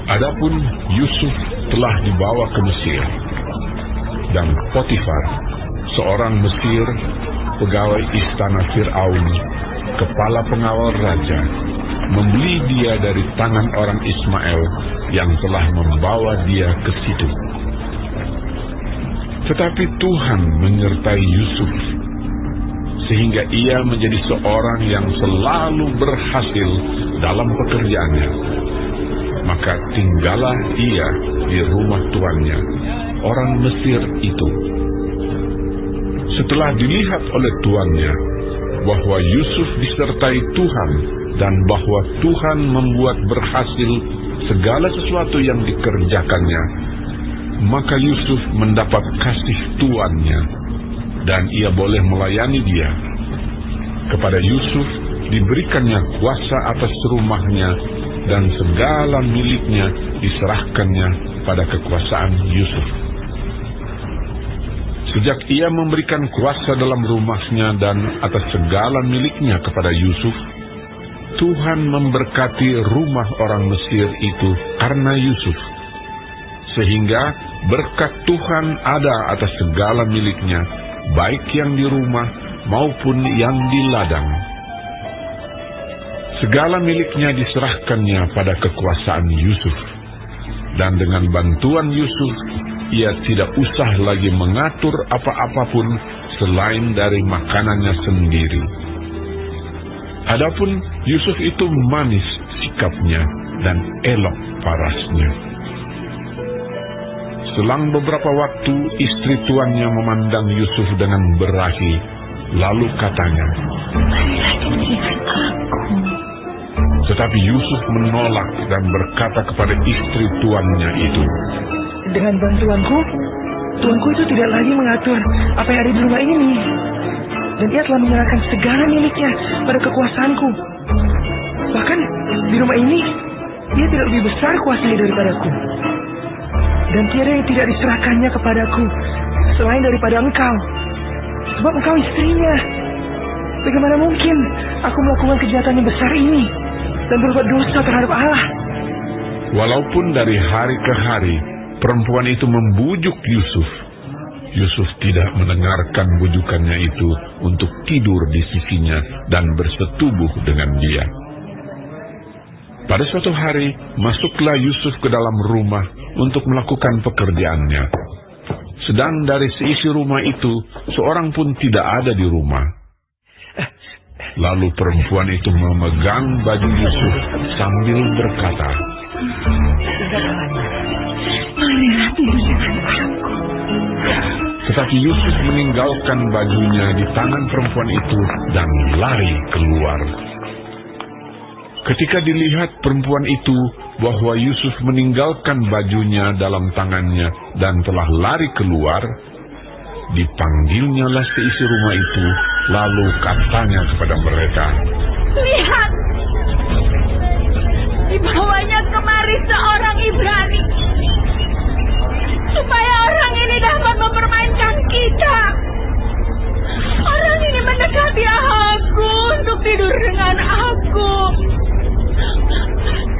Adapun Yusuf telah dibawa ke Mesir, dan Potifar, seorang Mesir, pegawai istana Fir'aun, kepala pengawal raja, membeli dia dari tangan orang Ismail yang telah membawa dia ke situ. Tetapi Tuhan menyertai Yusuf, sehingga ia menjadi seorang yang selalu berhasil dalam pekerjaannya. Maka tinggallah ia di rumah tuannya, orang Mesir itu. Setelah dilihat oleh tuannya bahwa Yusuf disertai Tuhan dan bahwa Tuhan membuat berhasil segala sesuatu yang dikerjakannya, maka Yusuf mendapat kasih tuannya dan ia boleh melayani dia. Kepada Yusuf diberikannya kuasa atas rumahnya dan segala miliknya diserahkannya pada kekuasaan Yusuf. Sejak ia memberikan kuasa dalam rumahnya dan atas segala miliknya kepada Yusuf, Tuhan memberkati rumah orang Mesir itu karena Yusuf, sehingga berkat Tuhan ada atas segala miliknya, baik yang di rumah maupun yang di ladang. Segala miliknya diserahkannya pada kekuasaan Yusuf, dan dengan bantuan Yusuf, ia tidak usah lagi mengatur apa-apapun selain dari makanannya sendiri. Adapun Yusuf itu manis sikapnya dan elok parasnya. Selang beberapa waktu, istri tuannya memandang Yusuf dengan berahi, lalu katanya, "Marilah dengan aku." Tetapi Yusuf menolak dan berkata kepada istri tuannya itu, "Dengan bantuanku, tuanku itu tidak lagi mengatur apa yang ada di rumah ini. Dan ia telah menyerahkan segala miliknya pada kekuasaanku. Bahkan di rumah ini, ia tidak lebih besar kuasanya daripadaku. Dan tiada yang tidak diserahkannya kepadaku selain daripada engkau, sebab engkau istrinya. Bagaimana mungkin aku melakukan kejahatan yang besar ini dan berbuat dosa terhadap Allah?" Walaupun dari hari ke hari perempuan itu membujuk Yusuf, Yusuf tidak mendengarkan bujukannya itu untuk tidur di sisinya dan bersetubuh dengan dia. Pada suatu hari, masuklah Yusuf ke dalam rumah untuk melakukan pekerjaannya. Sedang dari seisi rumah itu, seorang pun tidak ada di rumah. Lalu perempuan itu memegang baju Yusuf sambil berkata, "Marilah tidur dengan aku." Tetapi Yusuf meninggalkan bajunya di tangan perempuan itu dan lari keluar. Ketika dilihat perempuan itu bahwa Yusuf meninggalkan bajunya dalam tangannya dan telah lari keluar, dipanggilnyalah seisi rumah itu, lalu katanya kepada mereka, "Lihat, dibawanya kemari seorang Ibrani, supaya orang ini dapat mempermainkan kita. Orang ini mendekati aku untuk tidur dengan aku.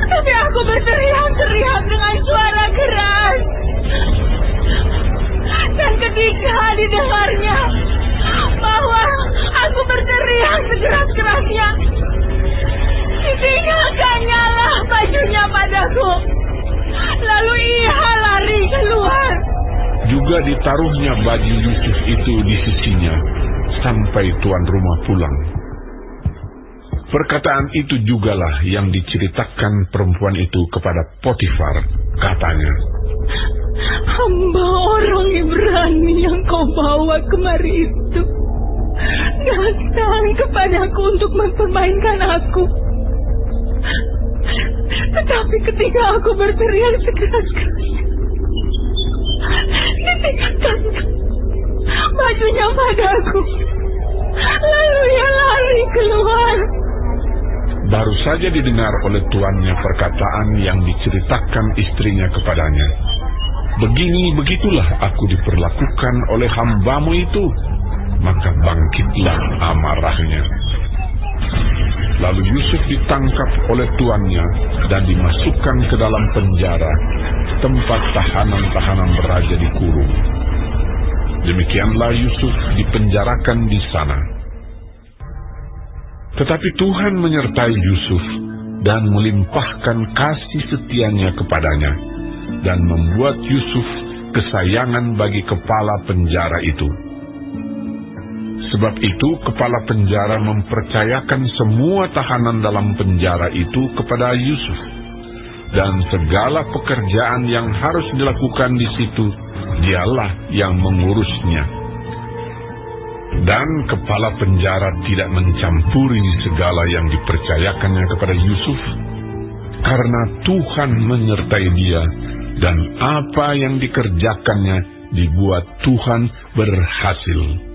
Tapi aku berteriak-teriak dengan suara keras. Dan ketika didengarnya bahwa aku berteriak sekeras-kerasnya, ditinggalkannya lah bajunya padaku. Lalu ia lari keluar." Juga ditaruhnya baju Yusuf itu di sisinya sampai tuan rumah pulang. Perkataan itu jugalah yang diceritakan perempuan itu kepada Potifar. Katanya, "Hamba orang Ibrani yang kau bawa kemari itu datang kepadaku untuk mempermainkan aku. Tetapi ketika aku berteriak sekeras-kerasnya, ditinggalkannya bajunya padaku. Lalu ia lari keluar." baru saja didengar oleh tuannya perkataan yang diceritakan istrinya kepadanya. "Begitulah aku diperlakukan oleh hambamu itu." Maka bangkitlah amarahnya. Lalu Yusuf ditangkap oleh tuannya dan dimasukkan ke dalam penjara, tempat tahanan-tahanan raja dikurung. Demikianlah Yusuf dipenjarakan di sana. Tetapi Tuhan menyertai Yusuf dan melimpahkan kasih setianya kepadanya, dan membuat Yusuf kesayangan bagi kepala penjara itu. Sebab itu kepala penjara mempercayakan semua tahanan dalam penjara itu kepada Yusuf, dan segala pekerjaan yang harus dilakukan di situ dialah yang mengurusnya. Dan kepala penjara tidak mencampuri segala yang dipercayakannya kepada Yusuf, karena Tuhan menyertai dia, dan apa yang dikerjakannya dibuat Tuhan berhasil.